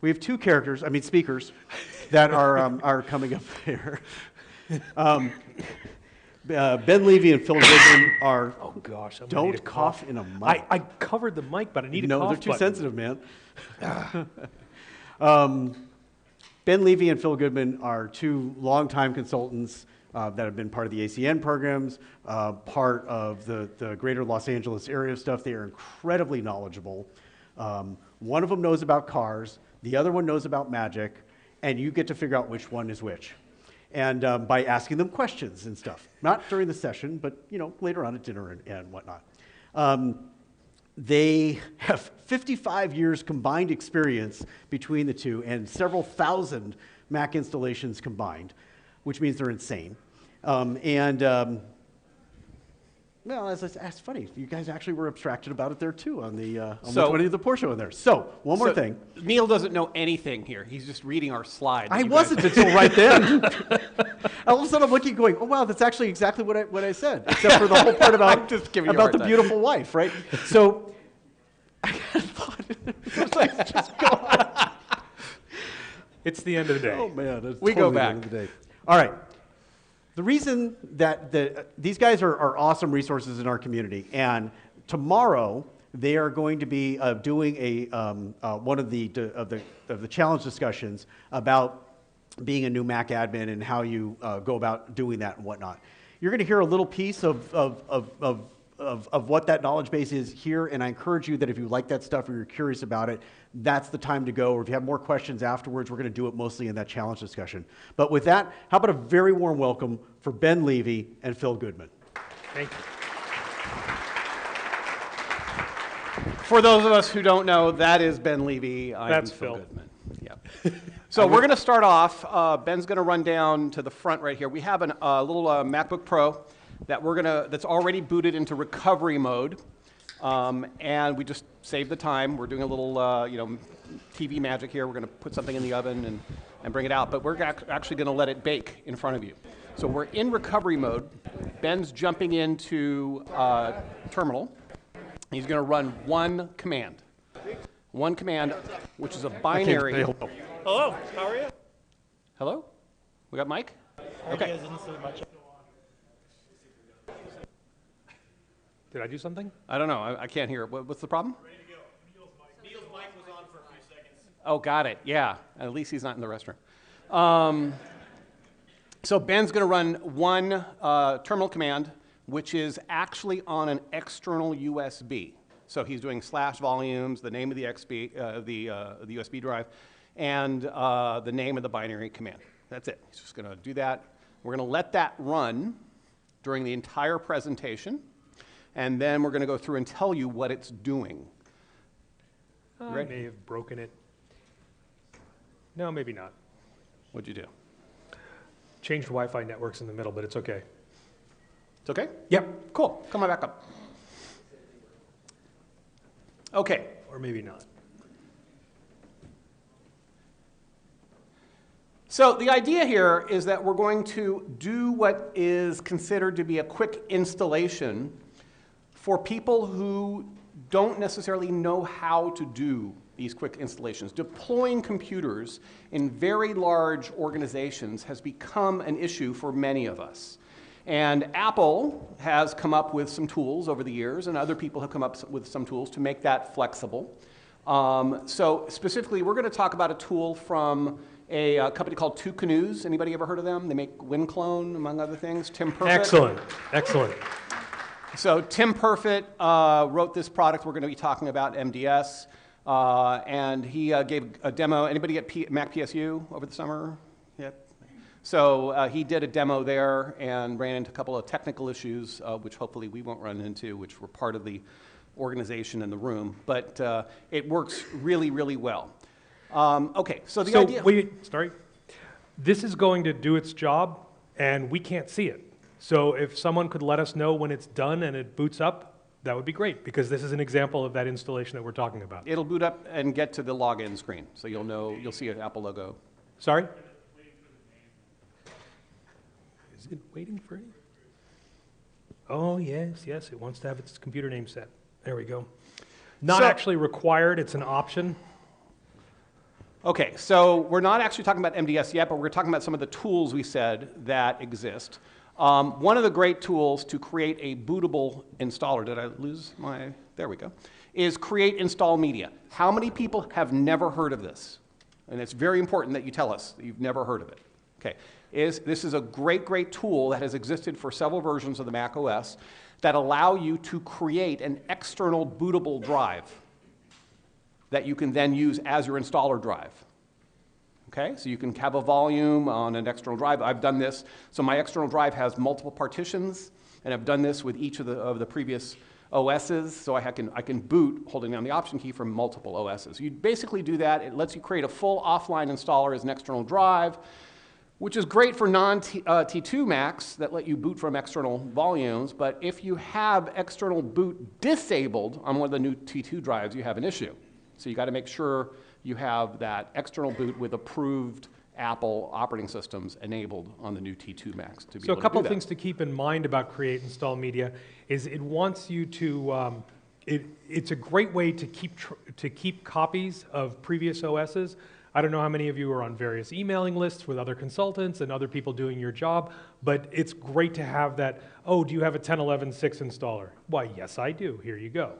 We have two characters, speakers, that are coming up here. Ben Levy and Phil Goodman are. Oh gosh, don't cough in a mic. I covered the mic, but I need a cough No, they're too button. sensitive, man. Ben Levy and Phil Goodman are two longtime consultants that have been part of the ACN programs, part of the greater Los Angeles area stuff. They are incredibly knowledgeable. One of them knows about cars, the other one knows about magic, and you get to figure out which one is which. And by asking them questions and stuff. Not during the session, but later on at dinner and whatnot. They have 55 years combined experience between the two and several thousand Mac installations combined, which means they're insane. Well, that's funny. You guys actually were abstracted about it there too on the of the Porsche in there. So one more thing. Neil doesn't know anything here. He's just reading our slide. I wasn't until right then. All of a sudden I'm looking, going, oh wow, that's actually exactly what I said, except for the whole part about the beautiful wife, right? So I had a thought. Just go on. It's the end of the day. Oh man, it's we totally go back. The end of the day. All right. The reason that these guys are awesome resources in our community, and tomorrow they are going to be doing one of the challenge discussions about being a new Mac admin and how you go about doing that and whatnot. You're going to hear a little piece of what that knowledge base is here, and I encourage you that if you like that stuff or you're curious about it, that's the time to go. Or if you have more questions afterwards, we're going to do it mostly in that challenge discussion. But with that, how about a very warm welcome for Ben Levy and Phil Goodman. Thank you. For those of us who don't know, that is Ben Levy. That's Phil Goodman. Yeah. So we're going to start off. Ben's going to run down to the front right here. We have a little MacBook Pro that's already booted into recovery mode. And we just saved the time. We're doing a little, TV magic here. We're going to put something in the oven and bring it out. But we're actually going to let it bake in front of you. So we're in recovery mode. Ben's jumping into terminal. He's going to run one command. One command, which is a binary. Hello, how are you? Hello? We got Mike? Okay. Did I do something? I don't know. I can't hear. What's the problem? Ready to go. Neil's mic was on for a few seconds. Oh, got it. Yeah. At least he's not in the restroom. So Ben's going to run one terminal command, which is actually on an external USB. So he's doing /volumes, the name of the the USB drive, and the name of the binary command. That's it. He's just going to do that. We're going to let that run during the entire presentation. And then we're going to go through and tell you what it's doing. I may have broken it. No, maybe not. What'd you do? Changed Wi-Fi networks in the middle, but it's okay. It's okay? Yep. Cool. Come on back up. Okay. Or maybe not. So the idea here is that we're going to do what is considered to be a quick installation for people who don't necessarily know how to do these quick installations. Deploying computers in very large organizations has become an issue for many of us. And Apple has come up with some tools over the years, and other people have come up with some tools to make that flexible. So specifically, we're going to talk about a tool from a company called Two Canoes. Anybody ever heard of them? They make WinClone, among other things. Tim Perfect. Excellent. Excellent. So Tim Perfect wrote this product we're going to be talking about, MDS, and he gave a demo. Anybody get Mac PSU over the summer? Yep. So he did a demo there and ran into a couple of technical issues, which hopefully we won't run into, which were part of the organization in the room. But it works really, really well. Okay, so the idea... Wait, sorry. This is going to do its job, and we can't see it. So if someone could let us know when it's done and it boots up, that would be great, because this is an example of that installation that we're talking about. It'll boot up and get to the login screen, so you'll see an Apple logo. Sorry? Is it waiting for it? Oh, yes, it wants to have its computer name set. There we go. Not actually required, it's an option. Okay, so we're not actually talking about MDS yet, but we're talking about some of the tools we said that exist. One of the great tools to create a bootable installer, did I lose my, there we go, is create install media. How many people have never heard of this? And it's very important that you tell us that you've never heard of it. Okay, this is a great tool that has existed for several versions of the macOS that allow you to create an external bootable drive that you can then use as your installer drive. Okay, so you can have a volume on an external drive. I've done this. So my external drive has multiple partitions, and I've done this with each of the previous OSs, so I can boot holding down the Option key from multiple OSs. You basically do that. It lets you create a full offline installer as an external drive, which is great for non-T2 Macs that let you boot from external volumes, but if you have external boot disabled on one of the new T2 drives, you have an issue. So you got to make sure you have that external boot with approved Apple operating systems enabled on the new T2 Macs to be able to do that. So a couple things to keep in mind about Create Install Media is it wants you to, it's a great way to keep copies of previous OSs. I don't know how many of you are on various emailing lists with other consultants and other people doing your job, but it's great to have that, oh, do you have a 10.11.6 installer? Why, yes, I do. Here you go.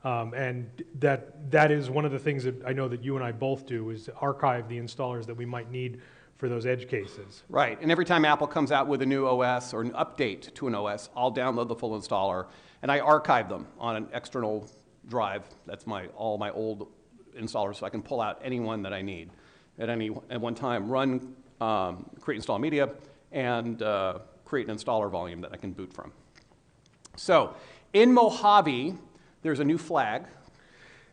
And that is one of the things that I know that you and I both do, is archive the installers that we might need for those edge cases. Right, and every time Apple comes out with a new OS or an update to an OS, I'll download the full installer, and I archive them on an external drive. That's all my old installers, so I can pull out any one that I need at one time, run create install media, and create an installer volume that I can boot from. So in Mojave, there's a new flag.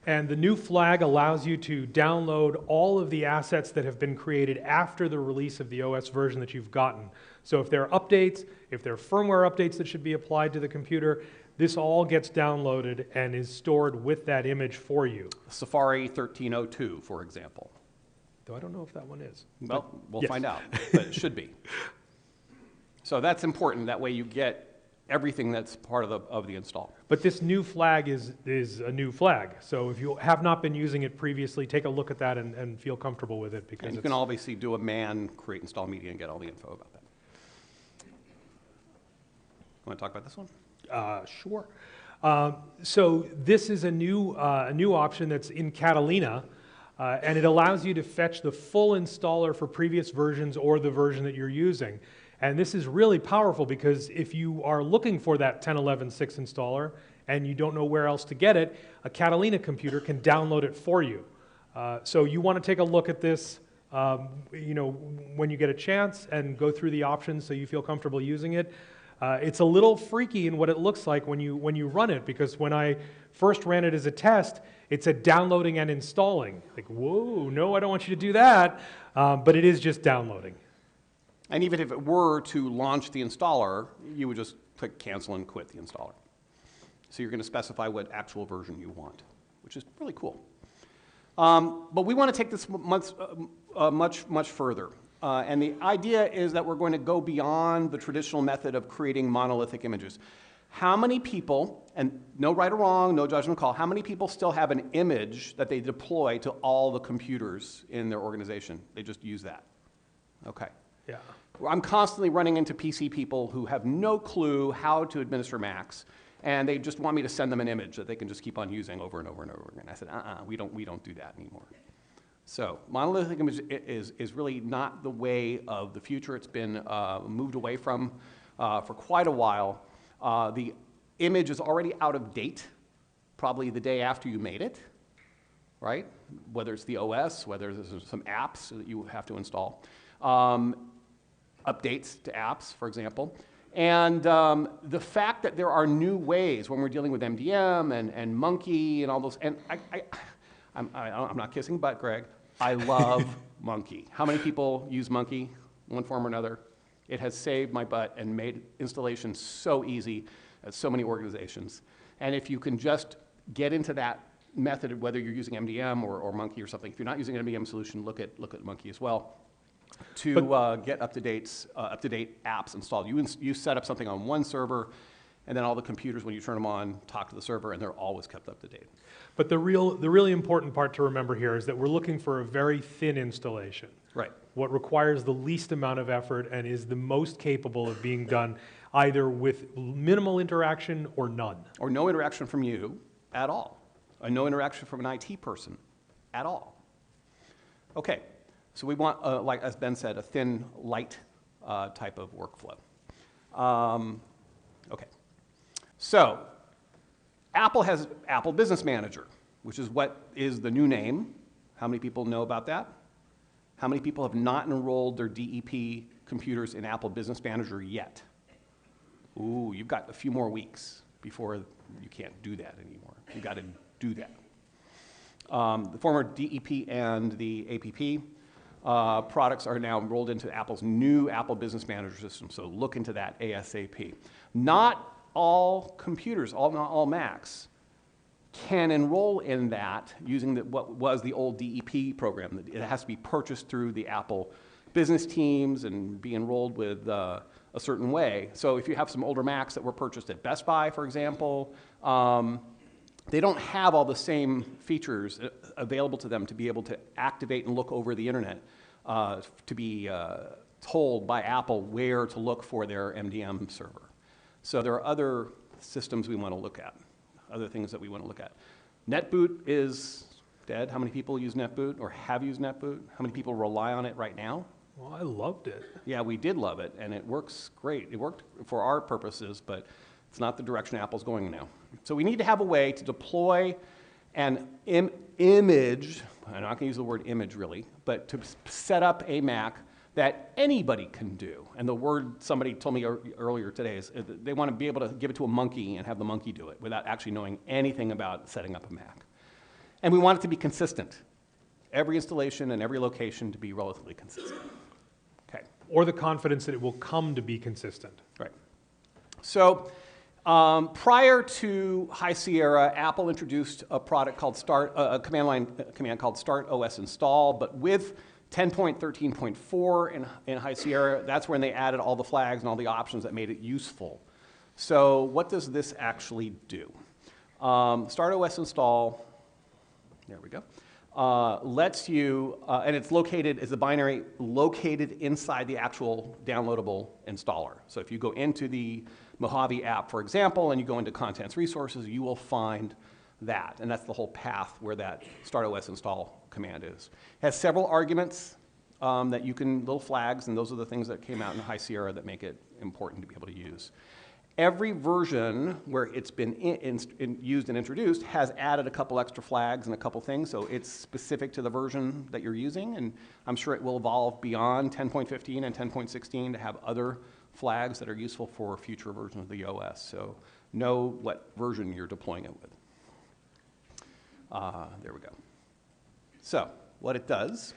And the new flag allows you to download all of the assets that have been created after the release of the OS version that you've gotten. So if there are updates, if there are firmware updates that should be applied to the computer, this all gets downloaded and is stored with that image for you. Safari 1302, for example. Though I don't know if that one is. Well, we'll yes. find out, but it should be. So that's important. That way you get everything that's part of the install. But this new flag is a new flag. So if you have not been using it previously, take a look at that and feel comfortable with it. Because and you can obviously do a man create install media and get all the info about that. Want to talk about this one? Sure. So this is a new option that's in Catalina, and it allows you to fetch the full installer for previous versions or the version that you're using. And this is really powerful because if you are looking for that 10.11.6 installer and you don't know where else to get it, a Catalina computer can download it for you. So you want to take a look at this when you get a chance and go through the options so you feel comfortable using it. It's a little freaky in what it looks like when you run it, because when I first ran it as a test, it said downloading and installing. Like, whoa, no, I don't want you to do that. But it is just downloading. And even if it were to launch the installer, you would just click cancel and quit the installer. So you're going to specify what actual version you want, which is really cool. But we want to take this much further. And the idea is that we're going to go beyond the traditional method of creating monolithic images. How many people, and no right or wrong, no judgment call, how many people still have an image that they deploy to all the computers in their organization? They just use that. Okay. Yeah. I'm constantly running into PC people who have no clue how to administer Macs, and they just want me to send them an image that they can just keep on using over and over and over again. I said, we don't do that anymore. So monolithic image is really not the way of the future. It's been moved away from for quite a while. The image is already out of date, probably the day after you made it, right? Whether it's the OS, whether there's some apps that you have to install. Updates to apps, for example. And the fact that there are new ways when we're dealing with MDM and Monkey and all those, and I'm not kissing butt, Greg. I love Monkey. How many people use Monkey, one form or another? It has saved my butt and made installation so easy at so many organizations. And if you can just get into that method, whether you're using MDM or Monkey or something, if you're not using an MDM solution, look at Monkey as well, to get up-to-date apps installed. You set up something on one server, And then all the computers, when you turn them on, talk to the server, and they're always kept up to date. But the really important part to remember here is that we're looking for a very thin installation. Right. What requires the least amount of effort and is the most capable of being done either with minimal interaction or none. Or no interaction from you at all. Or no interaction from an IT person at all. Okay, so we want, like as Ben said, a thin, light type of workflow. Okay, so Apple has Apple Business Manager, which is what is the new name. How many people know about that? How many people have not enrolled their DEP computers in Apple Business Manager yet? Ooh, you've got a few more weeks before you can't do that anymore. You've got to do that. The former DEP and the APP products are now rolled into Apple's new Apple Business Manager system, so look into that ASAP. Not all computers, not all Macs, can enroll in that using what was the old DEP program. It has to be purchased through the Apple business teams and be enrolled with a certain way. So if you have some older Macs that were purchased at Best Buy, for example, they don't have all the same features available to them to be able to activate and look over the internet, to be told by Apple where to look for their MDM server. So there are other systems we want to look at, other things that we want to look at. NetBoot is dead. How many people use NetBoot or have used NetBoot? How many people rely on it right now? Well, I loved it. Yeah, we did love it, and it works great. It worked for our purposes, but it's not the direction Apple's going now. So we need to have a way to deploy an image, I'm not going to use the word image really, but to set up a Mac that anybody can do. And the word somebody told me earlier today is they want to be able to give it to a monkey and have the monkey do it without actually knowing anything about setting up a Mac. And we want it to be consistent. Every installation and every location to be relatively consistent. Okay. Or the confidence that it will come to be consistent. Right. So prior to High Sierra, Apple introduced a product called a command called startosinstall, but with 10.13.4 in High Sierra, that's when they added all the flags and all the options that made it useful. So what does this actually do? Startosinstall, there we go, lets you, and it's located, is a binary located inside the actual downloadable installer. So if you go into the Mojave app, for example, and you go into Contents Resources, you will find that. And that's the whole path where that startosinstall command is. It has several arguments that you can, little flags, and those are the things that came out in High Sierra that make it important to be able to use. Every version where it's been used and introduced has added a couple extra flags and a couple things, so it's specific to the version that you're using, and I'm sure it will evolve beyond 10.15 and 10.16 to have other flags that are useful for future versions of the OS, so know what version you're deploying it with. There we go. So, what it does.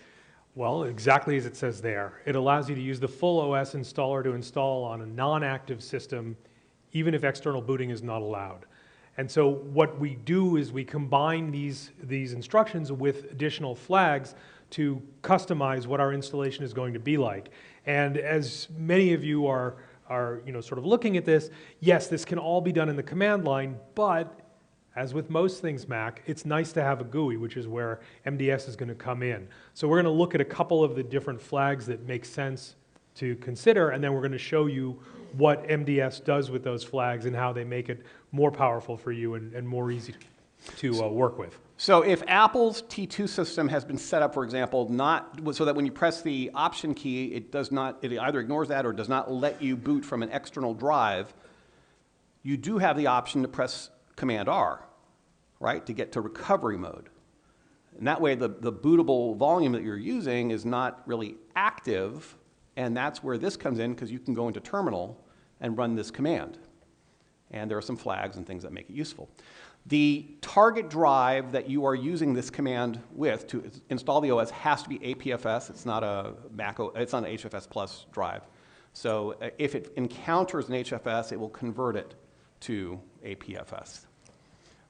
Well, exactly as it says there. It allows you to use the full OS installer to install on a non-active system, even if external booting is not allowed. And so what we do is we combine these instructions with additional flags to customize what our installation is going to be like. And as many of you are sort of looking at this, yes, this can all be done in the command line, but as with most things Mac, it's nice to have a GUI, which is where MDS is going to come in. So we're going to look at a couple of the different flags that make sense to consider, and then we're going to show you what MDS does with those flags and how they make it more powerful for you and more easy to work with. So if Apple's T2 system has been set up, for example, so that when you press the Option key, it either ignores that or does not let you boot from an external drive, you do have the option to press Command R, right, to get to recovery mode. And that way the bootable volume that you're using is not really active, and that's where this comes in because you can go into terminal and run this command. And there are some flags and things that make it useful. The target drive that you are using this command with to install the OS has to be APFS. It's not a macOS, it's not an HFS Plus drive. So if it encounters an HFS, it will convert it to APFS.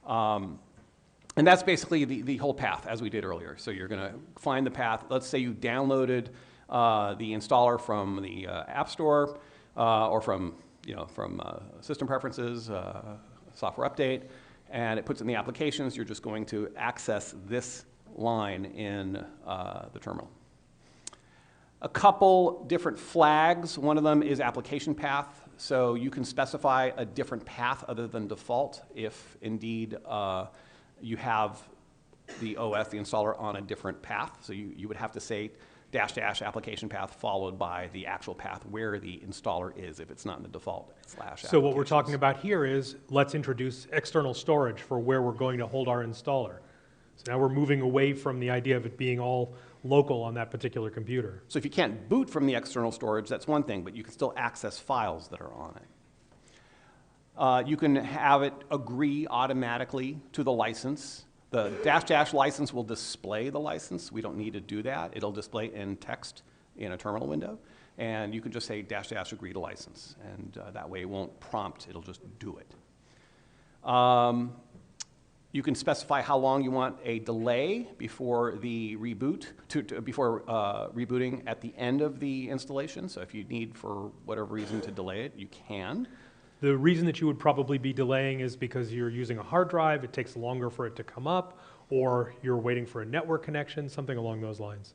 And that's basically the whole path as we did earlier. So you're going to find the path. Let's say you downloaded the installer from the App Store or from from system preferences, software update, and it puts in the applications. You're just going to access this line in the terminal. A couple different flags. One of them is application path. So you can specify a different path other than default if indeed you have the OS, the installer, on a different path. So you would have to say -- application path followed by the actual path where the installer is if it's not in the default /. So what we're talking about here is let's introduce external storage for where we're going to hold our installer. So now we're moving away from the idea of it being all local on that particular computer. So if you can't boot from the external storage, that's one thing, but you can still access files that are on it. You can have it agree automatically to the license. The -- license will display the license. We don't need to do that. It'll display in text in a terminal window. And you can just say -- agree to license. And that way it won't prompt, it'll just do it. You can specify how long you want a delay before the reboot, before rebooting at the end of the installation. So if you need, for whatever reason, to delay it, you can. The reason that you would probably be delaying is because you're using a hard drive, it takes longer for it to come up, or you're waiting for a network connection, something along those lines.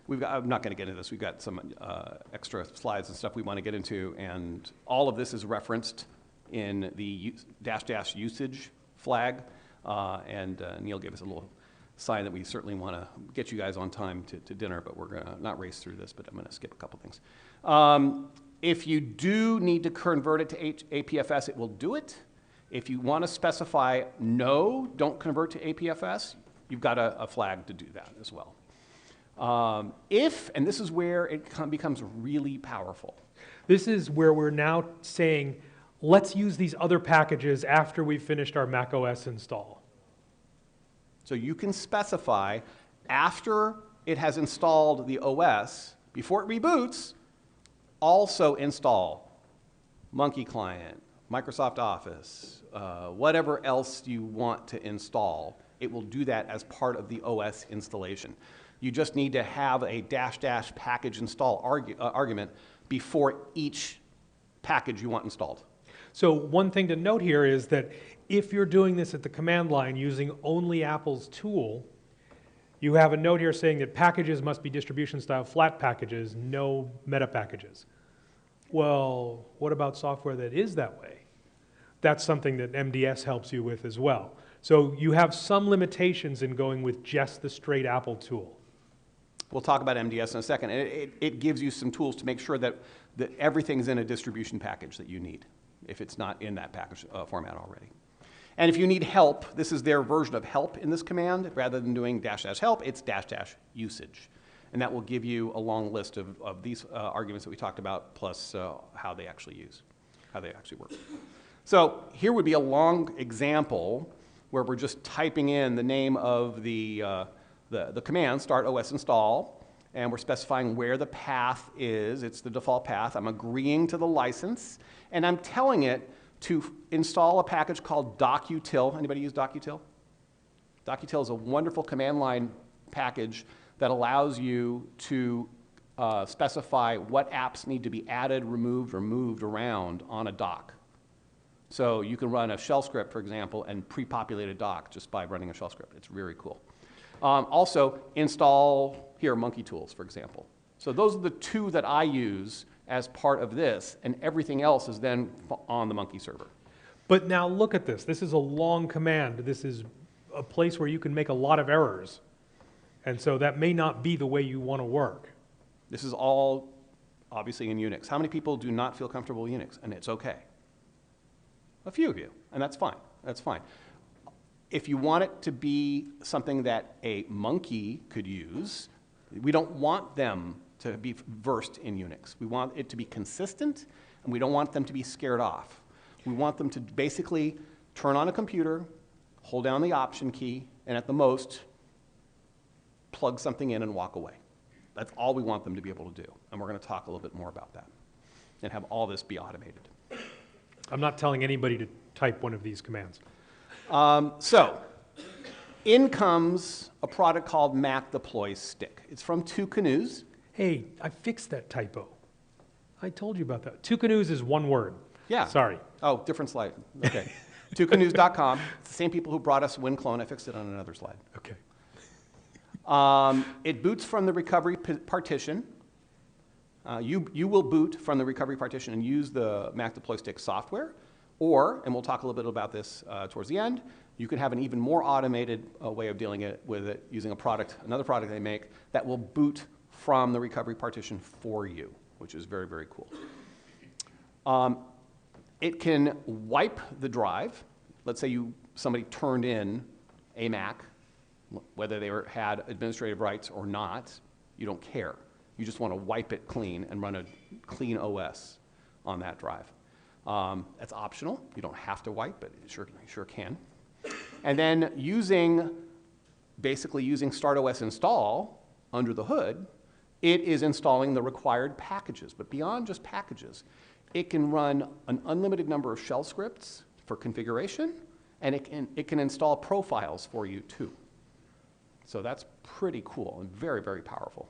I'm not going to get into this. We've got some extra slides and stuff we want to get into, and all of this is referenced in the -- usage flag. And Neil gave us a little sign that we certainly want to get you guys on time to dinner, but we're going to not race through this, but I'm going to skip a couple things. If you do need to convert it to APFS, it will do it. If you want to specify no, don't convert to APFS, you've got a flag to do that as well. And this is where it becomes really powerful. This is where we're now saying, let's use these other packages after we've finished our macOS install. So you can specify after it has installed the OS, before it reboots, also install Monkey Client, Microsoft Office, whatever else you want to install. It will do that as part of the OS installation. You just need to have a -- package install argument before each package you want installed. So one thing to note here is that if you're doing this at the command line using only Apple's tool, you have a note here saying that packages must be distribution-style flat packages, no meta packages. Well, what about software that is that way? That's something that MDS helps you with as well. So you have some limitations in going with just the straight Apple tool. We'll talk about MDS in a second. It gives you some tools to make sure that everything's in a distribution package that you need, if it's not in that package format already. And if you need help, this is their version of help in this command. Rather than doing -- help, it's -- usage. And that will give you a long list of these arguments that we talked about, plus how they actually work. So here would be a long example where we're just typing in the name of the command, startosinstall, and we're specifying where the path is. It's the default path. I'm agreeing to the license, and I'm telling it to install a package called docutil. Anybody use docutil? Docutil is a wonderful command line package that allows you to specify what apps need to be added, removed, or moved around on a dock. So you can run a shell script, for example, and pre-populate a dock just by running a shell script. It's very cool. Also, install here monkey tools, for example. So those are the two that I use as part of this, and everything else is then on the monkey server. But now look at this. This is a long command. This is a place where you can make a lot of errors. And so that may not be the way you want to work. This is all obviously in Unix. How many people do not feel comfortable with Unix? And it's okay. A few of you, and that's fine. That's fine. If you want it to be something that a monkey could use, we don't want them to be versed in Unix. We want it to be consistent, and we don't want them to be scared off. We want them to basically turn on a computer, hold down the Option key, and at the most, plug something in and walk away. That's all we want them to be able to do, and we're going to talk a little bit more about that and have all this be automated. I'm not telling anybody to type one of these commands. So, in comes a product called Mac Deploy Stick. It's from Two Canoes. Hey, I fixed that typo. I told you about that. Two Canoes is one word. Yeah. Sorry. Oh, different slide. Okay. TwoCanoes.com. It's the same people who brought us WinClone. I fixed it on another slide. Okay. It boots from the recovery partition. You will boot from the recovery partition and use the Mac Deploy Stick software, or, and we'll talk a little bit about this towards the end, you can have an even more automated way of dealing with it using another product they make that will boot from the recovery partition for you, which is very, very cool. It can wipe the drive. Let's say somebody turned in a Mac, whether they had administrative rights or not, you don't care. You just want to wipe it clean and run a clean OS on that drive. That's optional. You don't have to wipe, but you sure can. And then basically using startosinstall under the hood, it is installing the required packages. But beyond just packages, it can run an unlimited number of shell scripts for configuration, and it can install profiles for you too. So that's pretty cool and very, very powerful.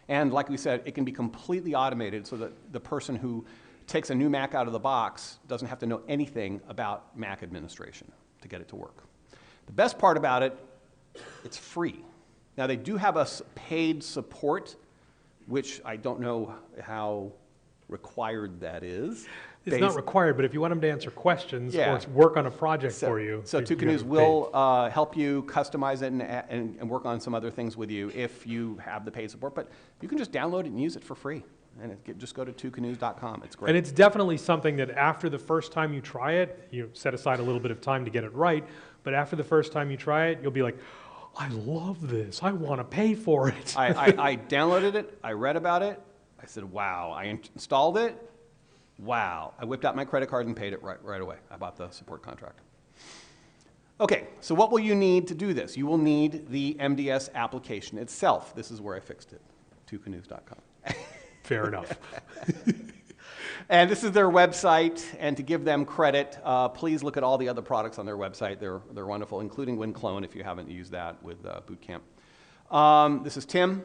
And like we said, it can be completely automated so that the person who takes a new Mac out of the box doesn't have to know anything about Mac administration to get it to work. The best part about it, it's free. Now they do have a paid support, which I don't know how required that is. It's not required, but if you want them to answer questions or work on a project for you. So Two Canoes will help you customize it and work on some other things with you if you have the paid support. But you can just download it and use it for free. And just go to TwoCanoes.com. It's great. And it's definitely something that after the first time you try it, you set aside a little bit of time to get it right. But after the first time you try it, you'll be like, I love this. I want to pay for it. I downloaded it. I read about it. I said, wow. I installed it. Wow. I whipped out my credit card and paid it right away. I bought the support contract. Okay, so what will you need to do this? You will need the MDS application itself. This is where I fixed it, TwoCanoes.com. Fair enough. And this is their website, and to give them credit, please look at all the other products on their website. They're wonderful, including WinClone if you haven't used that with Boot Camp. This is Tim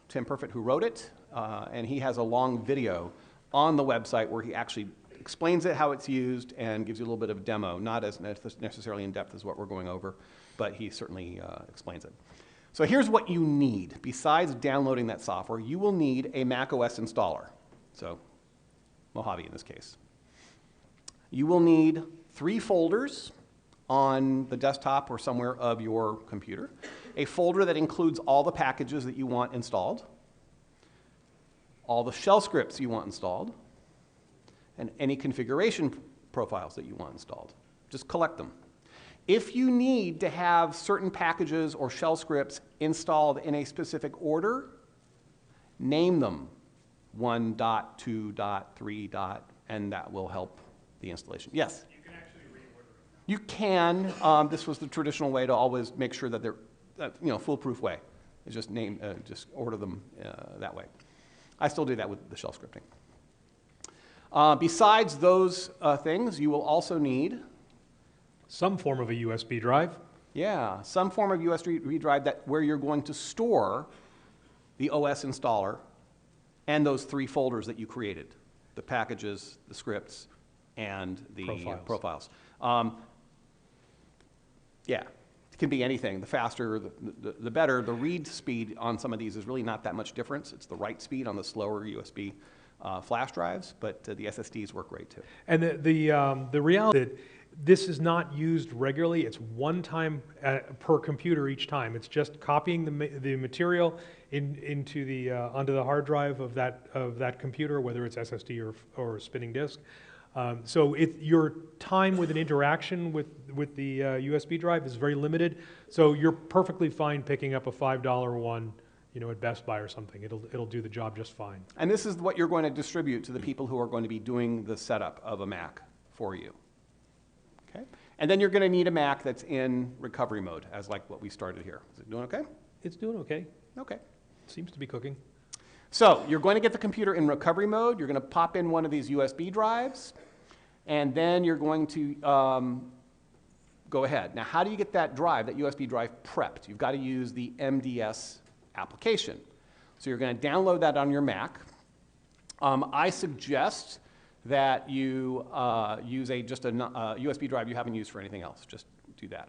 Perfect, who wrote it, and he has a long video on the website where he actually explains it, how it's used, and gives you a little bit of a demo, not as necessarily in depth as what we're going over, but he certainly explains it. So here's what you need. Besides downloading that software, you will need a macOS installer. So Mojave in this case. You will need 3 folders on the desktop or somewhere of your computer. A folder that includes all the packages that you want installed, all the shell scripts you want installed, and any configuration profiles that you want installed. Just collect them. If you need to have certain packages or shell scripts installed in a specific order, name them 1, 2, 3, and that will help the installation. Yes? You can actually reorder them. You can. This was the traditional way to always make sure that they're, foolproof way. Is just just order them that way. I still do that with the shell scripting. Besides those things, you will also need Some form of a USB drive. Yeah, some form of USB drive where you're going to store the OS installer and those 3 folders that you created, the packages, the scripts, and the profiles. Yeah, it can be anything. The faster, the better. The read speed on some of these is really not that much difference. It's the write speed on the slower USB flash drives, but the SSDs work great too. And the reality that this is not used regularly. It's one time per computer each time. It's just copying the material onto the hard drive of that computer, whether it's SSD or spinning disk. So your time with an interaction with the USB drive is very limited. So you're perfectly fine picking up a $5 one, at Best Buy or something. It'll do the job just fine. And this is what you're going to distribute to the people who are going to be doing the setup of a Mac for you. Okay? And then you're going to need a Mac that's in recovery mode, as like what we started here. Is it doing okay? It's doing okay. Okay. Seems to be cooking. So you're going to get the computer in recovery mode. You're going to pop in one of these USB drives, and then you're going to go ahead. Now, how do you get that USB drive prepped? You've got to use the MDS application. So you're going to download that on your Mac. I suggest that you use just a USB drive you haven't used for anything else. Just do that.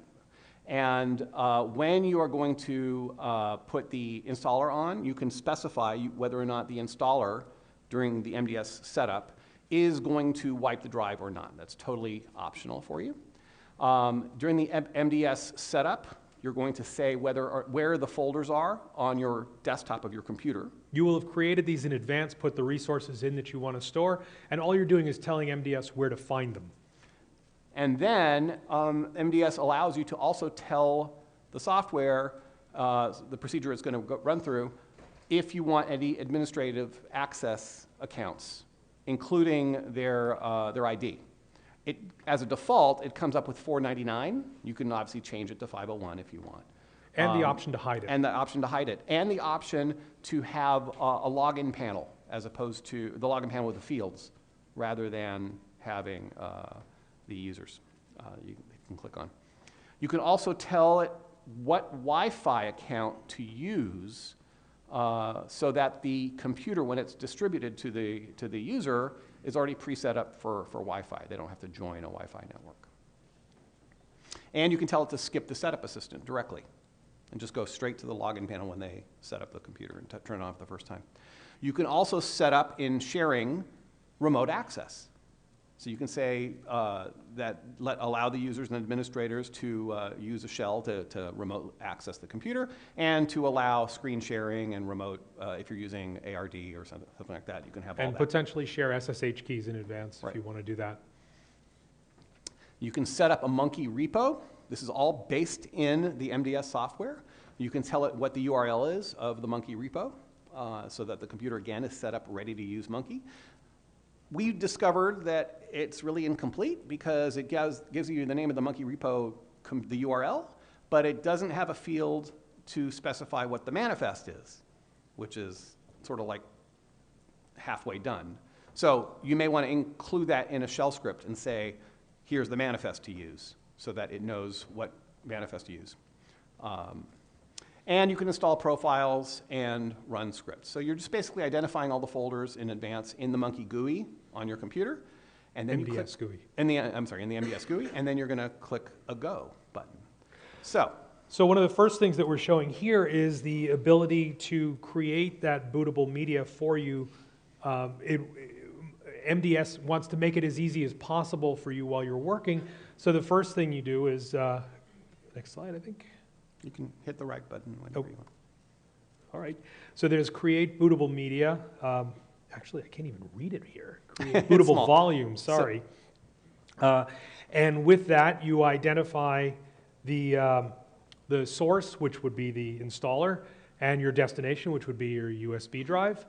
And when you are going to put the installer on, you can specify whether or not the installer during the MDS setup is going to wipe the drive or not. That's totally optional for you. During the MDS setup, you're going to say where the folders are on your desktop of your computer. You will have created these in advance, put the resources in that you want to store, and all you're doing is telling MDS where to find them. And then MDS allows you to also tell the software, the procedure it's going to run through, if you want any administrative access accounts, including their ID. As a default, it comes up with $4.99. You can obviously change it to $501 if you want. And the option to hide it. And the option to hide it. And the option to have a login panel, as opposed to the login panel with the fields, rather than having the users you can click on. You can also tell it what Wi-Fi account to use so that the computer, when it's distributed to the user, is already preset up for Wi-Fi. They don't have to join a Wi-Fi network. And you can tell it to skip the setup assistant directly and just go straight to the login panel when they set up the computer and turn it on for the first time. You can also set up in sharing remote access. So you can say allow the users and administrators to use a shell to remote access the computer, and to allow screen sharing and remote, if you're using ARD or something like that, you can have all that. And potentially share SSH keys in advance Right. if you want to do that. You can set up a monkey repo. This is all based in the MDS software. You can tell it what the URL is of the monkey repo, so that the computer, again, is set up ready to use monkey. We discovered that it's really incomplete because it gives you the name of the monkey repo, the URL, but it doesn't have a field to specify what the manifest is, which is sort of like halfway done. So you may want to include that in a shell script and say, here's the manifest to use, so that it knows what manifest to use. And you can install profiles and run scripts. So you're just basically identifying all the folders in advance in the monkey GUI on your computer. And then MDS GUI. in the MDS GUI, and then you're going to click a go button. So one of the first things that we're showing here is the ability to create that bootable media for you. MDS wants to make it as easy as possible for you while you're working. So the first thing you do is, next slide, I think. you can hit the right button whenever you want. All right. So there's create bootable media. Actually, I can't even read it here. Create bootable volume, sorry. And with that, you identify the source, which would be the installer, and your destination, which would be your USB drive.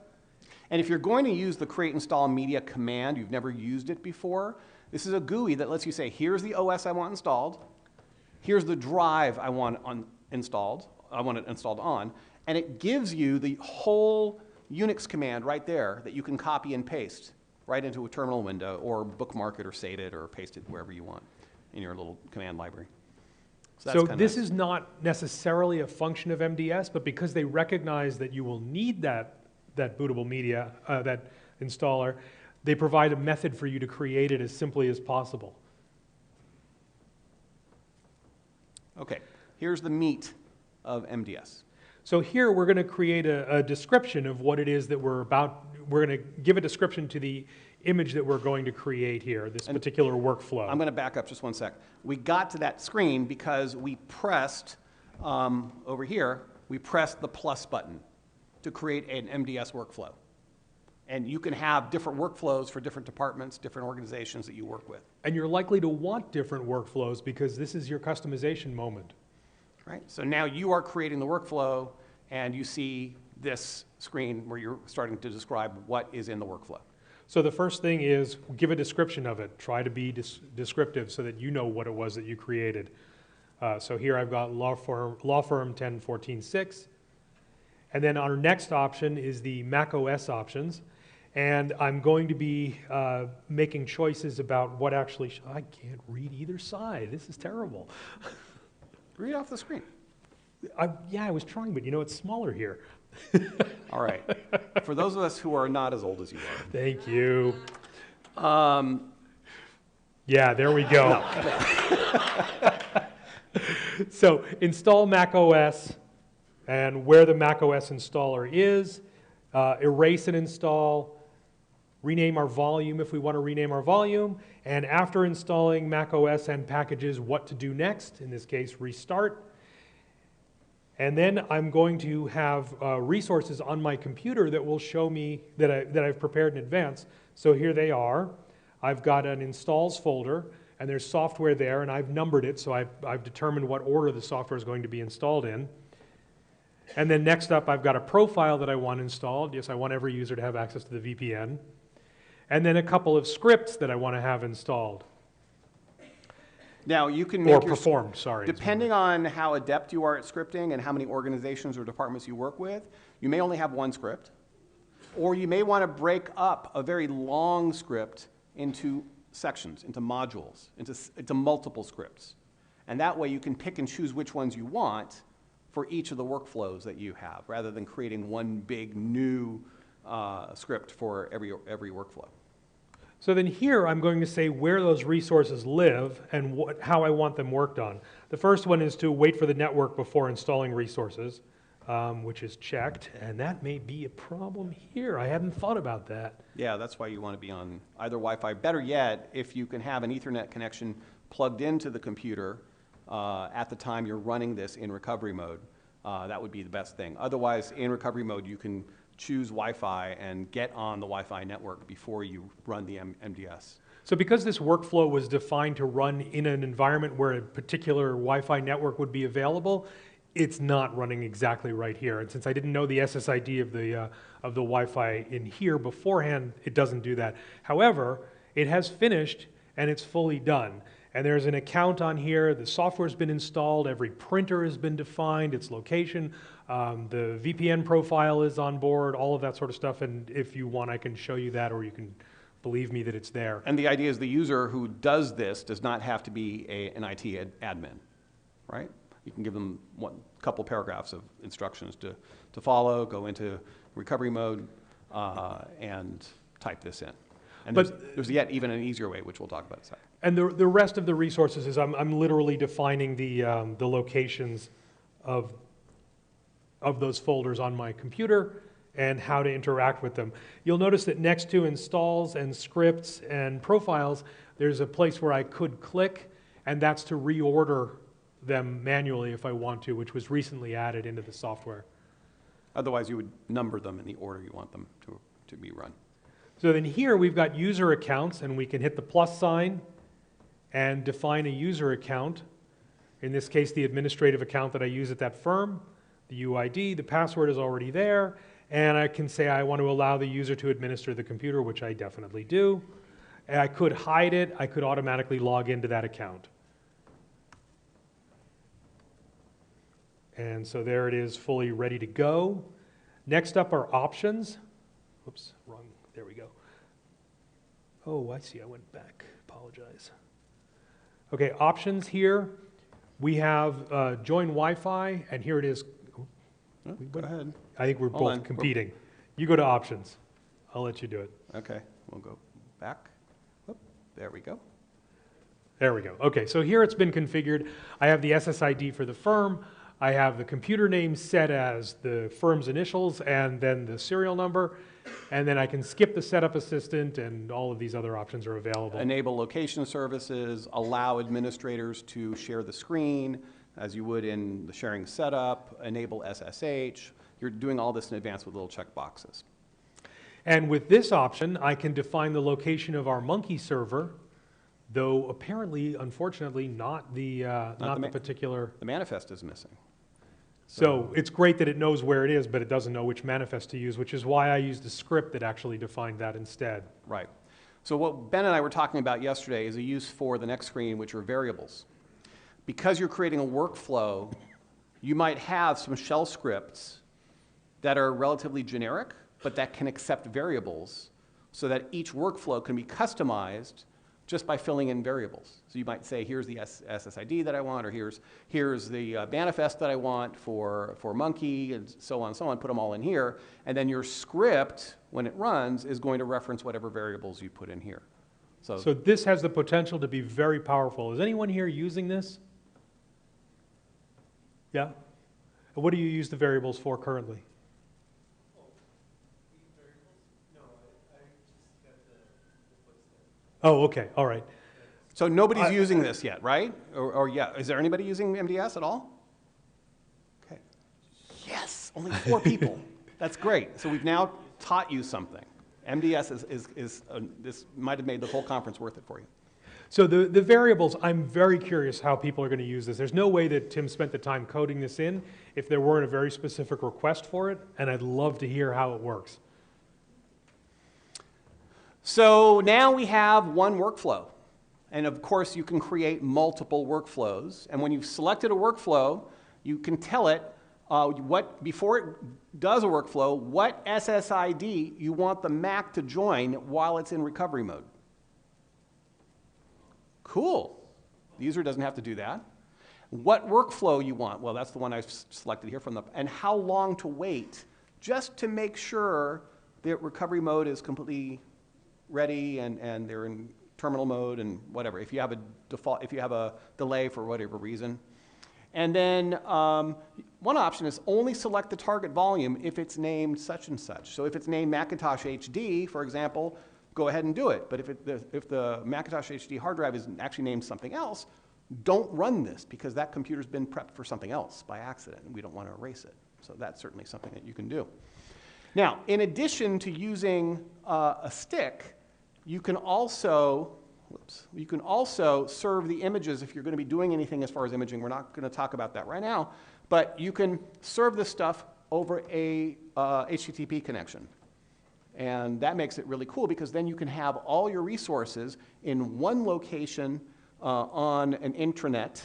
And if you're going to use the create install media command, you've never used it before, this is a GUI that lets you say, here's the OS I want installed, here's the drive I want it installed on, and it gives you the whole Unix command right there that you can copy and paste right into a terminal window, or bookmark it or save it or paste it wherever you want in your little command library. So this is not necessarily a function of MDS, but because they recognize that you will need that bootable media, that installer, they provide a method for you to create it as simply as possible. Okay, here's the meat of MDS. So here we're going to create a description of what it is that we're about. We're going to give a description to the image that we're going to create here, this particular workflow. I'm going to back up just one sec. We got to that screen because we pressed, over here, we pressed the plus button to create an MDS workflow. And you can have different workflows for different departments, different organizations that you work with. And you're likely to want different workflows because this is your customization moment. Right? So now you are creating the workflow, and you see this screen where you're starting to describe what is in the workflow. So the first thing is give a description of it. Try to be descriptive so that you know what it was that you created. So here I've got law firm 10.14.6. And then our next option is the macOS options. And I'm going to be making choices about what actually, I can't read either side. This is terrible. Read off the screen. Yeah, I was trying, but you know, it's smaller here. All right. For those of us who are not as old as you are. Thank you. Yeah, there we go. So install macOS, and where the macOS installer is, erase and install, rename our volume if we want to rename our volume, and after installing macOS and packages, what to do next, in this case, restart. And then I'm going to have resources on my computer that will show me that I've prepared in advance. So here they are. I've got an installs folder, and there's software there, and I've numbered it, so I've determined what order the software is going to be installed in. And then next up, I've got a profile that I want installed. Yes, I want every user to have access to the VPN. And then a couple of scripts that I want to have installed. Now, you can make Or performed, sorry. Depending on how adept you are at scripting and how many organizations or departments you work with, you may only have one script. Or you may want to break up a very long script into sections, into modules, into multiple scripts. And that way you can pick and choose which ones you want for each of the workflows that you have, rather than creating one big new script for every workflow. So then here I'm going to say where those resources live and how I want them worked on. The first one is to wait for the network before installing resources, which is checked, and that may be a problem here. I hadn't thought about that. Yeah, that's why you want to be on either Wi-Fi. Better yet, if you can have an Ethernet connection plugged into the computer at the time you're running this in recovery mode, that would be the best thing. Otherwise, in recovery mode, you can choose Wi-Fi and get on the Wi-Fi network before you run the MDS. So because this workflow was defined to run in an environment where a particular Wi-Fi network would be available, it's not running exactly right here. And since I didn't know the SSID of the Wi-Fi in here beforehand, it doesn't do that. However, it has finished and it's fully done. And there's an account on here, the software's been installed, every printer has been defined, its location, the VPN profile is on board, all of that sort of stuff, and if you want I can show you that, or you can believe me that it's there. And the idea is the user who does this does not have to be an IT admin, right? You can give them a couple paragraphs of instructions to follow, go into recovery mode, and type this in. And there's yet even an easier way, which we'll talk about in a second. And the rest of the resources is I'm literally defining the locations of those folders on my computer and how to interact with them. You'll notice that next to installs and scripts and profiles, there's a place where I could click, and that's to reorder them manually if I want to, which was recently added into the software. Otherwise, you would number them in the order you want them to be run. So then here we've got user accounts, and we can hit the plus sign and define a user account. In this case, the administrative account that I use at that firm, the UID, the password is already there, and I can say I want to allow the user to administer the computer, which I definitely do. And I could hide it, I could automatically log into that account. And so there it is, fully ready to go. Next up are options. Oops, wrong, there we go. Oh, I see, I went back, apologize. Okay, options here. We have join Wi-Fi, and here it is. Go ahead. I think we're both competing. You go to options. I'll let you do it. Okay, we'll go back. Whoop, there we go. There we go. Okay, so here it's been configured. I have the SSID for the firm. I have the computer name set as the firm's initials and then the serial number. And then I can skip the setup assistant, and all of these other options are available. Enable location services, allow administrators to share the screen as you would in the sharing setup, enable SSH. You're doing all this in advance with little check boxes. And with this option, I can define the location of our monkey server, though apparently, unfortunately, not the particular. The manifest is missing. So it's great that it knows where it is, but it doesn't know which manifest to use, which is why I used a script that actually defined that instead. Right. So what Ben and I were talking about yesterday is a use for the next screen, which are variables. Because you're creating a workflow, you might have some shell scripts that are relatively generic, but that can accept variables so that each workflow can be customized just by filling in variables. So you might say, here's the SSID that I want, or here's the manifest that I want for monkey, and so on, put them all in here. And then your script, when it runs, is going to reference whatever variables you put in here. So this has the potential to be very powerful. Is anyone here using this? Yeah? What do you use the variables for currently? Oh, okay, all right. So nobody's using this yet, right? Or yeah, is there anybody using MDS at all? Okay. Yes, only 4 people. That's great. So we've now taught you something. MDS this might have made the whole conference worth it for you. So the variables, I'm very curious how people are going to use this. There's no way that Tim spent the time coding this in if there weren't a very specific request for it, and I'd love to hear how it works. So now we have one workflow. And of course, you can create multiple workflows. And when you've selected a workflow, you can tell it before it does a workflow, what SSID you want the Mac to join while it's in recovery mode. Cool. The user doesn't have to do that. What workflow you want? Well, that's the one I've selected here and how long to wait, just to make sure that recovery mode is completely ready and they're in terminal mode and whatever. If you have a delay for whatever reason. And then one option is only select the target volume if it's named such and such. So if it's named Macintosh HD, for example, go ahead and do it. But if the Macintosh HD hard drive is actually named something else, don't run this because that computer's been prepped for something else by accident and we don't want to erase it. So that's certainly something that you can do. Now, in addition to using a stick, you can also serve the images if you're going to be doing anything as far as imaging. We're not going to talk about that right now, but you can serve this stuff over a HTTP connection. And that makes it really cool because then you can have all your resources in one location on an intranet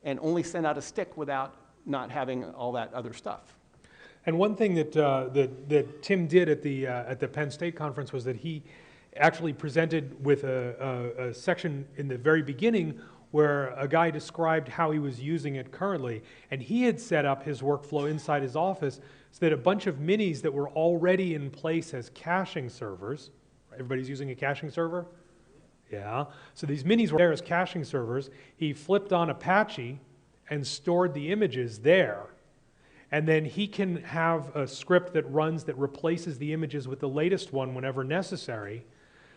and only send out a stick without not having all that other stuff. And one thing that Tim did at the Penn State conference was that he actually presented with a section in the very beginning where a guy described how he was using it currently. And he had set up his workflow inside his office so that a bunch of minis that were already in place as caching servers, everybody's using a caching server? Yeah. So these minis were there as caching servers. He flipped on Apache and stored the images there. And then he can have a script that runs that replaces the images with the latest one whenever necessary,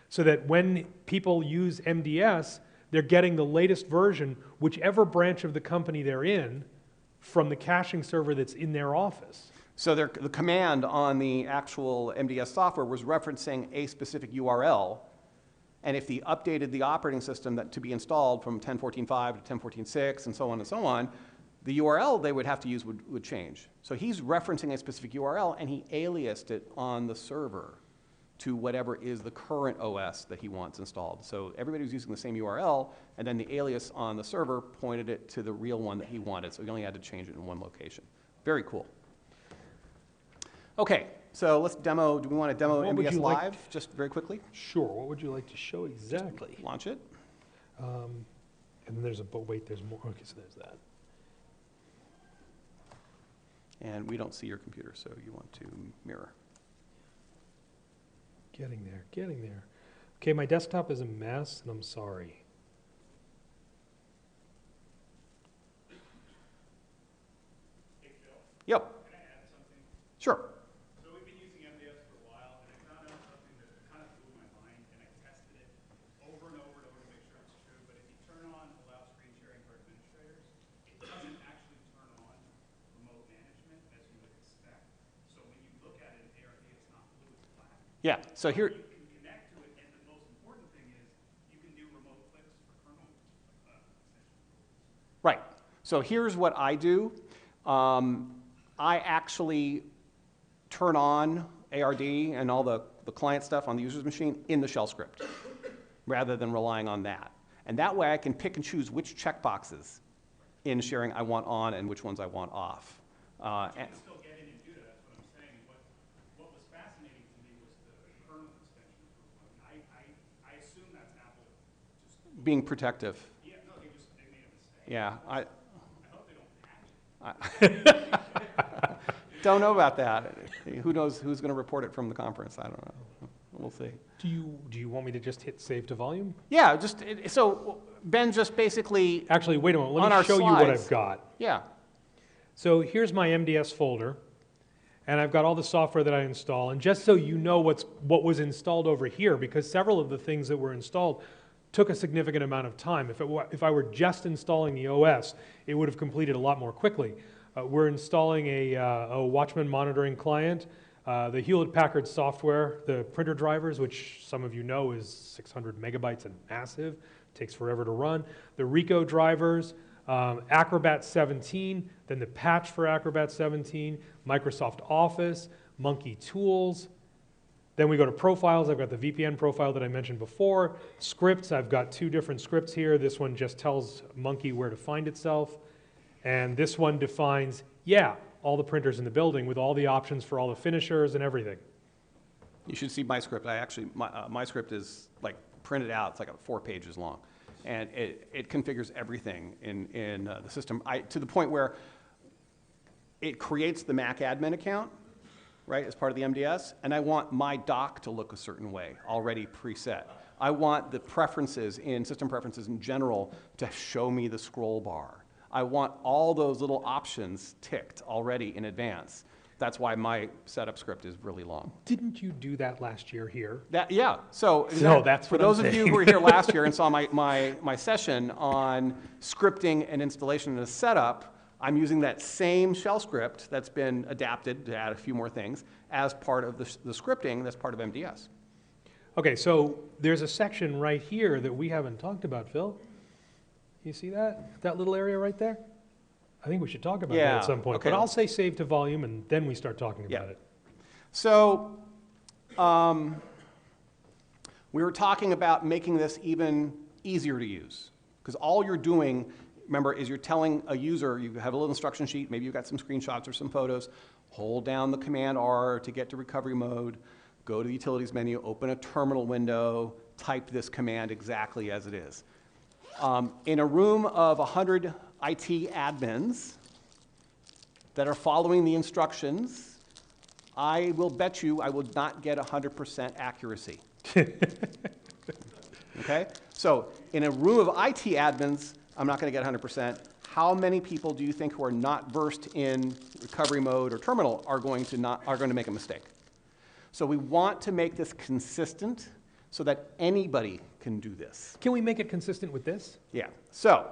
so that when people use MDS, they're getting the latest version, whichever branch of the company they're in, from the caching server that's in their office. So the command on the actual MDS software was referencing a specific URL, and if he updated the operating system to be installed from 10.14.5 to 10.14.6 and so on, the URL they would have to use would change. So he's referencing a specific URL, and he aliased it on the server to whatever is the current OS that he wants installed. So everybody was using the same URL, and then the alias on the server pointed it to the real one that he wanted, so he only had to change it in one location. Very cool. Okay, so let's demo. Do we want to demo MDS live, just very quickly? Sure. What would you like to show exactly? Just launch it. And then there's wait, there's more. Okay, so there's that. And we don't see your computer, so you want to mirror. Getting there, getting there. Okay, my desktop is a mess, and I'm sorry. Hey, Phil, Yep. can I add something? Sure. So we've been using MDS for a while, and I found out something that kind of blew my mind, and I tested it over and over to make sure it's true. But if you turn on allow screen sharing for administrators, it doesn't actually turn on remote management as you would expect. So when you look at it in ARD, it's not blue, it's black. Yeah, so here, You can connect to it, and the most important thing is you can do remote clicks for kernel extensions. right. So here's what I do. I actually turn on ARD and all the client stuff on the user's machine in the shell script, rather than relying on that. And that way I can pick and choose which checkboxes in sharing I want on and which ones I want off. You can still get in and do that, that's what I'm saying. What was fascinating to me was the kernel extension. I assume that's Apple just... Being protective. Yeah, no, they made a mistake. Yeah, I hope they don't patch it. don't know about that. Who knows who's going to report it from the conference? I don't know. We'll see. Do you want me to just hit save to volume? Yeah, so Ben just basically, Actually, wait a moment. On Let our me show you what slides. I've got. yeah. So here's my MDS folder, and I've got all the software that I install. And just so you know what was installed over here, because several of the things that were installed took a significant amount of time. If I were just installing the OS, it would have completed a lot more quickly. We're installing a Watchman monitoring client, the Hewlett-Packard software, the printer drivers, which some of you know is 600 megabytes and massive, takes forever to run, the Rico drivers, Acrobat 17, then the patch for Acrobat 17, Microsoft Office, Monkey Tools. Then we go to profiles. I've got the VPN profile that I mentioned before. Scripts, I've got 2 different scripts here. This one just tells Monkey where to find itself. And this one defines, all the printers in the building with all the options for all the finishers and everything. You should see my script. My script is like printed out. It's like 4 pages long. And it configures everything in the system to the point where it creates the Mac admin account, right, as part of the MDS, and I want my dock to look a certain way, already preset. I want the preferences system preferences in general to show me the scroll bar. I want all those little options ticked already in advance. That's why my setup script is really long. Didn't you do that last year here? Yeah. So that's for what those I'm of you saying. who were here last year and saw my session on scripting and installation and a setup, I'm using that same shell script that's been adapted to add a few more things as part of the scripting that's part of MDS. Okay, so there's a section right here that we haven't talked about, Phil. You see that? That little area right there? I think we should talk about that at some point. Okay. But I'll say save to volume, and then we start talking about it. So we were talking about making this even easier to use. Because all you're doing, remember, is you're telling a user, you have a little instruction sheet, maybe you've got some screenshots or some photos, hold down the Command R to get to recovery mode, go to the utilities menu, open a terminal window, type this command exactly as it is. In a room of 100 IT admins that are following the instructions, I will bet you I will not get 100% accuracy. Okay? So in a room of IT admins, I'm not going to get 100%. How many people do you think who are not versed in recovery mode or terminal are going to make a mistake? So we want to make this consistent so that anybody can do this. Can we make it consistent with this? Yeah. So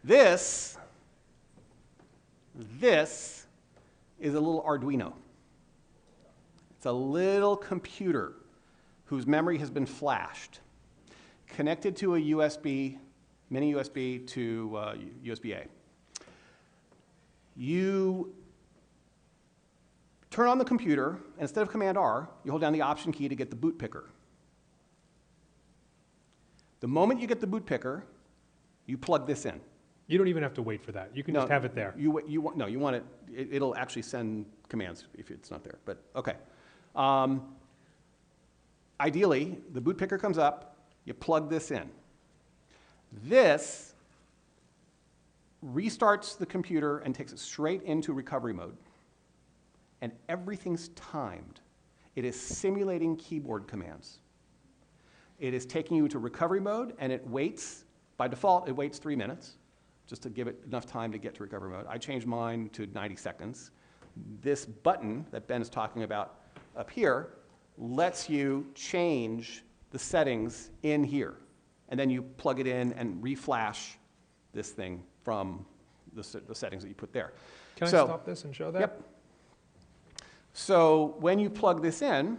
this is a little Arduino. It's a little computer whose memory has been flashed, connected to a USB, mini USB to USB-A. You turn on the computer, and instead of Command R, you hold down the Option key to get the boot picker. The moment you get the boot picker, you plug this in. You don't even have to wait for that. You can just have it there. You want it, it'll actually send commands if it's not there, but okay. Ideally, the boot picker comes up, you plug this in. This restarts the computer and takes it straight into recovery mode. And everything's timed. It is simulating keyboard commands. It is taking you to recovery mode, and it waits, by default, it waits 3 minutes, just to give it enough time to get to recovery mode. I changed mine to 90 seconds. This button that Ben is talking about up here lets you change the settings in here. And then you plug it in and reflash this thing from the settings that you put there. Can I stop this and show that? Yep. So when you plug this in,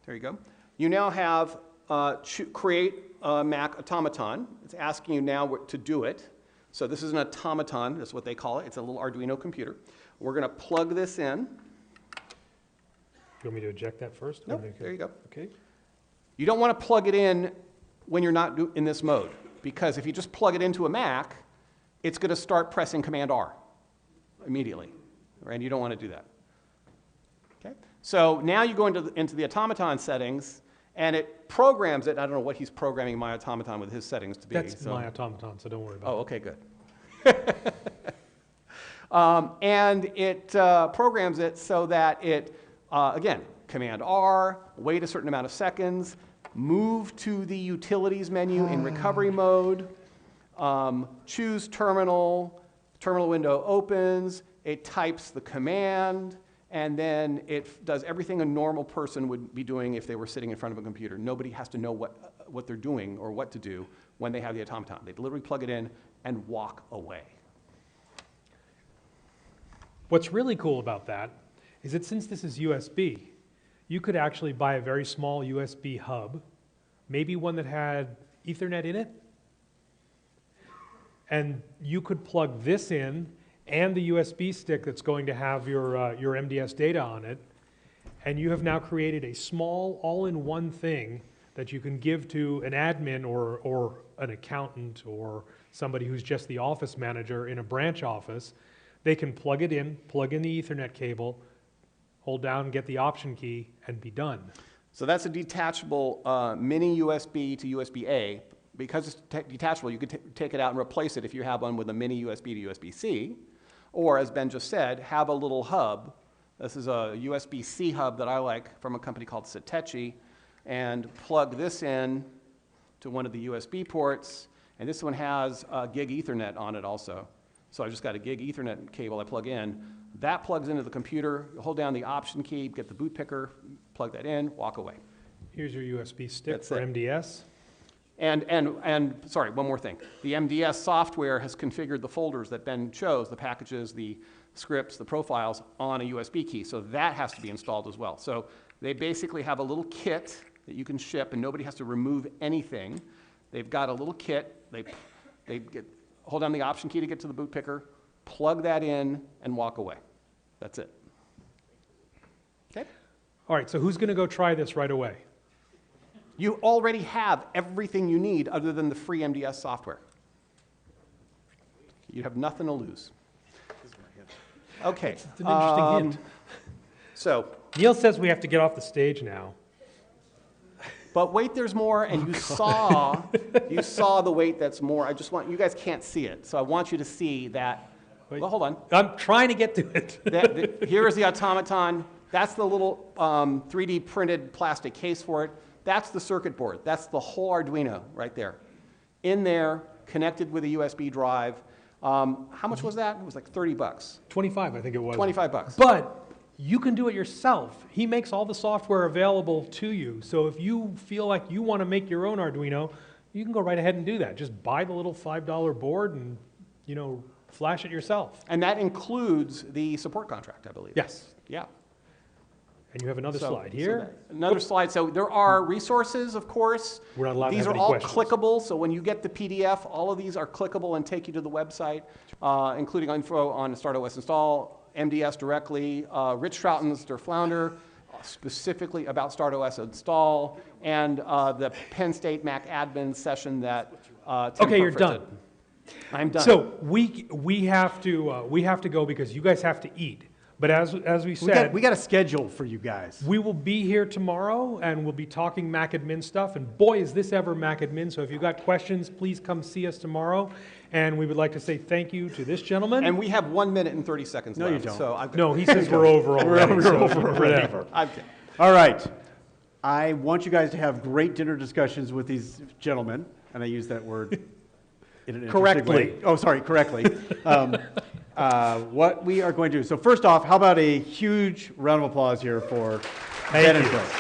there you go, you now have create a Mac automaton. It's asking you now to do it. So this is an automaton, that's what they call it. It's a little Arduino computer. We're going to plug this in. You want me to eject that first? Nope, there you go. Okay. You don't want to plug it in when you're not in this mode, because if you just plug it into a Mac, it's going to start pressing Command R immediately, right? And you don't want to do that. Okay? So now you go into the automaton settings, and it programs it. I don't know what he's programming my automaton with his settings to be. That's my automaton, so don't worry about it. Oh, okay, good. And it programs it so that it, again, Command R, wait a certain amount of seconds, move to the utilities menu in recovery mode, choose terminal, terminal window opens, it types the command, and then it does everything a normal person would be doing if they were sitting in front of a computer. Nobody has to know what they're doing or what to do when they have the automaton. They literally plug it in and walk away. What's really cool about that is that since this is USB, you could actually buy a very small USB hub, maybe one that had Ethernet in it, and you could plug this in and the USB stick that's going to have your MDS data on it, and you have now created a small all-in-one thing that you can give to an admin or an accountant or somebody who's just the office manager in a branch office. They can plug it in, plug in the Ethernet cable, hold down, get the option key, and be done. So that's a detachable mini USB to USB-A. Because it's detachable, you could take it out and replace it if you have one with a mini USB to USB-C. Or, as Ben just said, have a little hub. This is a USB-C hub that I like from a company called Satechi. And plug this in to one of the USB ports. And this one has gig Ethernet on it also. So I just got a gig Ethernet cable I plug in. That plugs into the computer. You hold down the option key, get the boot picker, plug that in, walk away. Here's your USB stick That's for it. MDS. And sorry, one more thing. The MDS software has configured the folders that Ben chose, the packages, the scripts, the profiles, on a USB key. So that has to be installed as well. So they basically have a little kit that you can ship, and nobody has to remove anything. They've got a little kit. They hold down the option key to get to the boot picker, plug that in, and walk away. That's it. Okay? All right, so who's going to go try this right away? You already have everything you need other than the free MDS software. You have nothing to lose. Okay. It's an interesting hint. So, Neil says we have to get off the stage now. but wait, there's more, and you saw the wait that's more. I just want, you guys can't see it, so I want you to see that. Wait. Well, hold on. I'm trying to get to it. Here is the automaton. That's the little 3D printed plastic case for it. That's the circuit board. That's the whole Arduino right there. In there, connected with a USB drive. How much was that? It was like 30 bucks. 25, I think it was. 25 bucks. But you can do it yourself. He makes all the software available to you. So if you feel like you want to make your own Arduino, you can go right ahead and do that. Just buy the little $5 board and, you know, flash it yourself. And that includes the support contract, I believe. Yes. Yeah. And you have another slide here. Another slide. So there are resources, of course. We're not allowed to These have are any all questions. clickable. So when you get the PDF, all of these are clickable and take you to the website, including info on startos install, MDS directly, Rich Troughton's Der Flounder, specifically about startos install, and the Penn State Mac admin session that Tim Okay, you're Perfect done. did. I'm done. So we have to go because you guys have to eat. But as we said, We got a schedule for you guys. we will be here tomorrow and we'll be talking Mac admin stuff. And boy, is this ever Mac admin. So if you've got questions, please come see us tomorrow. And we would like to say thank you to this gentleman. And we have 1 minute and 30 seconds No, you left. don't. So I've got, No, he says we're over already. We're over already. Whatever. okay. All right. I want you guys to have great dinner discussions with these gentlemen, and I use that word in an interesting Correctly. way. Oh, sorry, correctly. What we are going to do. So first off, how about a huge round of applause here for Ben and Chris.